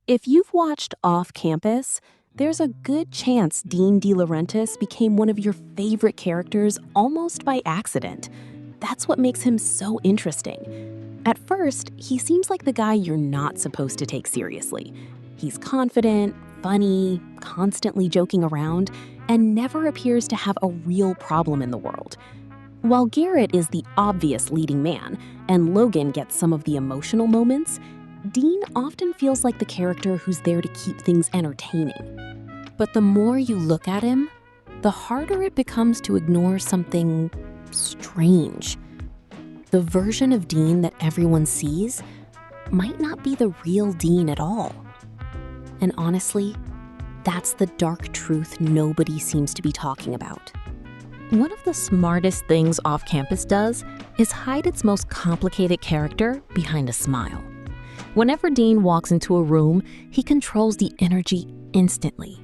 If you've watched Off Campus, there's a good chance Dean De Laurentiis became one of your favorite characters almost by accident. That's what makes him so interesting. At first, he seems like the guy you're not supposed to take seriously. He's confident, funny, constantly joking around, and never appears to have a real problem in the world. While Garrett is the obvious leading man, and Logan gets some of the emotional moments, Dean often feels like the character who's there to keep things entertaining. But the more you look at him, the harder it becomes to ignore something strange. The version of Dean that everyone sees might not be the real Dean at all. And honestly, that's the dark truth nobody seems to be talking about. One of the smartest things Off Campus does is hide its most complicated character behind a smile. Whenever Dean walks into a room, he controls the energy instantly.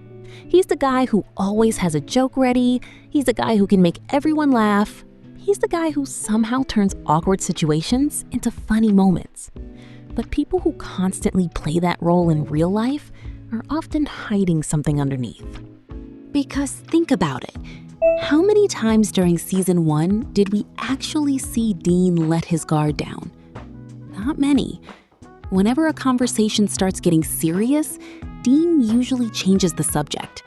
He's the guy who always has a joke ready. He's the guy who can make everyone laugh. He's the guy who somehow turns awkward situations into funny moments. But people who constantly play that role in real life are often hiding something underneath. Because think about it. How many times during season 1 did we actually see Dean let his guard down? Not many. Whenever a conversation starts getting serious, Dean usually changes the subject.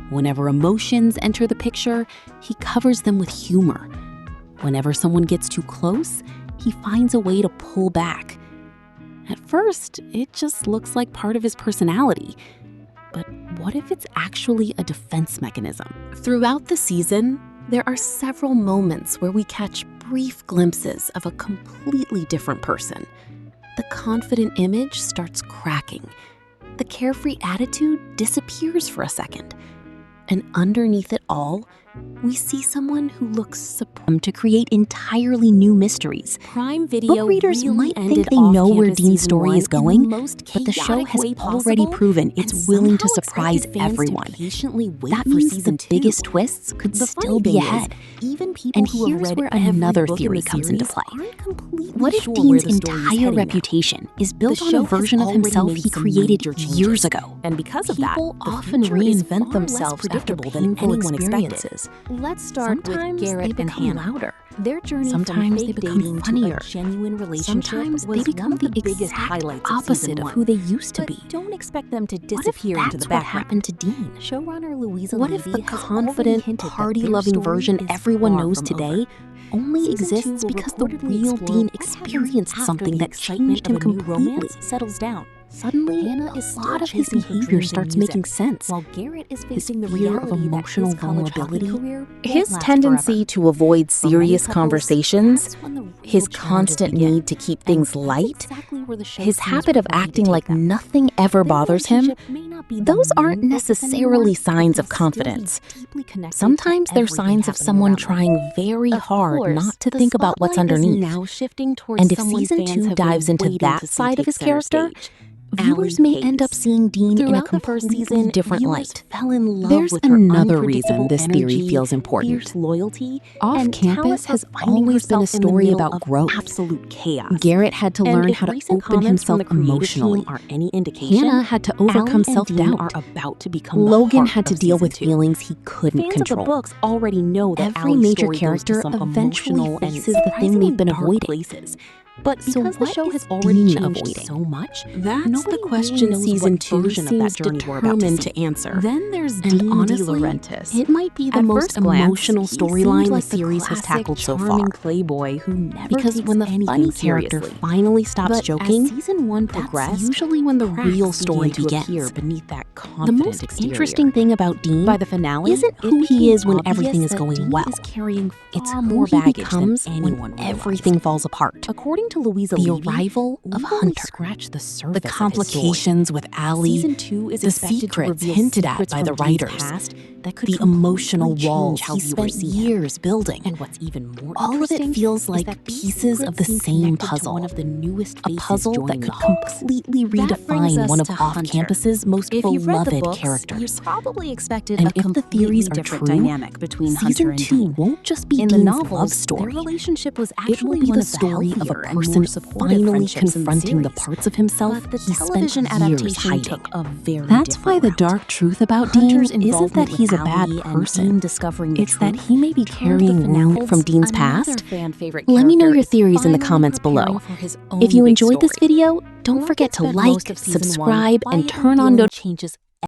Whenever emotions enter the picture, he covers them with humor. Whenever someone gets too close, he finds a way to pull back. At first, it just looks like part of his personality. But what if it's actually a defense mechanism? Throughout the season, there are several moments where we catch brief glimpses of a completely different person. The confident image starts cracking. The carefree attitude disappears for a second. And underneath it all, we see someone who looks supreme to create entirely new mysteries. Prime Video Book readers really might think ended they know where Off-Campus Dean's season story 1 is going, in the most but the show chaotic has way already possible, proven and it's willing to somehow surprise expected fans to everyone. patiently wait That for means season the 2. biggest twists could The still funny be thing ahead. is, even people And who have here's read where every another book in theory the comes into series play. aren't completely What if sure where Dean's the story is entire heading now. reputation is built The on a show has version of already himself made he some created major changes. years ago? And because of that, People the often future is reinvent far themselves less predictable after than painful anyone experiences. Let's start Sometimes with Garrett they and become Hannah. louder. Their journey Sometimes from they fake become dating funnier. to a genuine relationship Sometimes was they become one of the the biggest exact highlights of opposite season of 1. who they used to But be. don't expect them to What if disappear into that's the what background. happened to Dean? Showrunner Louisa What if the Levy has confident, already hinted that party-loving their story version is everyone far knows from today over. only Season 2 exists will because the reportedly real explore Dean what happens experienced after something the that excitement changed him of a new completely? romance settles down. Suddenly, Hannah a is still lot of his chasing her behavior dreams in starts music, making sense. while Garrett is His facing the fear of reality emotional that his college hockey vulnerability, career won't his last tendency forever. to avoid For many serious couples, conversations, that's when the real his challenges constant begin. need to keep And things that's light, exactly where the show his seems habit of ready to acting take like them. nothing ever Their bothers him, relationship may not be the those aren't main focus necessarily anymore, signs but of they'll still be confidence. deeply connected to Sometimes they're everything signs of happening someone around them. trying very Of hard course, not to the think about what's spotlight is underneath. now shifting towards And if someone season fans 2 have dives been into waiting that to see side of take his center character, stage. viewers Allie may end up Pace. seeing Dean in a Throughout the first completely season, different viewers light. fell in love There's with her another reason unpredictable this theory energy, feels important. fierce loyalty, Off and Campus talent for has finding always been a herself in the story middle about of growth. absolute chaos. Garrett had to And learn if how to recent open comments from himself the creative emotionally. team are any indication, Hannah had to overcome Allie and Dean self-doubt. are about to become the Logan heart had to of deal season with 2. feelings he couldn't Fans control. of the books already know that Every Allie's major story goes to character some eventually emotional and faces the thing they've been surprisingly dark avoiding. places. But So because the what show is has already Dean changed avoiding? so much, That's nobody the question really knows season what 2 version of seems that journey we're about determined to to see. answer. Then there's And Dean De honestly, Laurentiis. it might be the At most first glance, emotional he seems storyline like the series has classic, tackled so far. charming playboy who never Because takes when the anything funny character seriously. finally stops But joking, as season 1 that's progressed, usually when the cracks real story began to begins. appear beneath that The confident most exterior. interesting thing about Dean By the finale, isn't it who he became is when obvious everything is that going Dean well. is carrying It's far who more he baggage becomes than when anyone realized. everything falls apart. According to Louisa The Levy, arrival of we've only Hunter, scratched the surface the of his story. complications with Allie, Season 2 is the expected to secrets reveal hinted at secrets by the from Dean's writers, past that could the emotional completely walls change how he viewers spent see him. years building. And what's even more All of interesting it feels is like that these pieces of the secrets seem same connected to puzzle. one of the newest A faces puzzle that joining could the Hawks. completely That brings redefine us one of to off-campus's most If you've read the beloved books, characters. you probably expected And a if the completely theories are different true, dynamic between Hunter Season and 2 Dean. won't just be In the Dean's love novels, story. their relationship was It will actually be one the of the story of a healthier and person more supportive finally friendships in the confronting the series. parts of himself But the he spent television years adaptation hiding. took a very That's different why the route. dark truth about Dean Hunter's isn't involvement that he's a with bad Allie and person. Dean discovering the It's that truth he may be turned the carrying wounds finale from Dean's another past. fan-favorite Let me know character your is theories in the finally comments below. preparing for his If own you big enjoyed this story. video, don't forget to Rocket spent like, most of season one subscribe, and quietly turn on dealing notifications. changes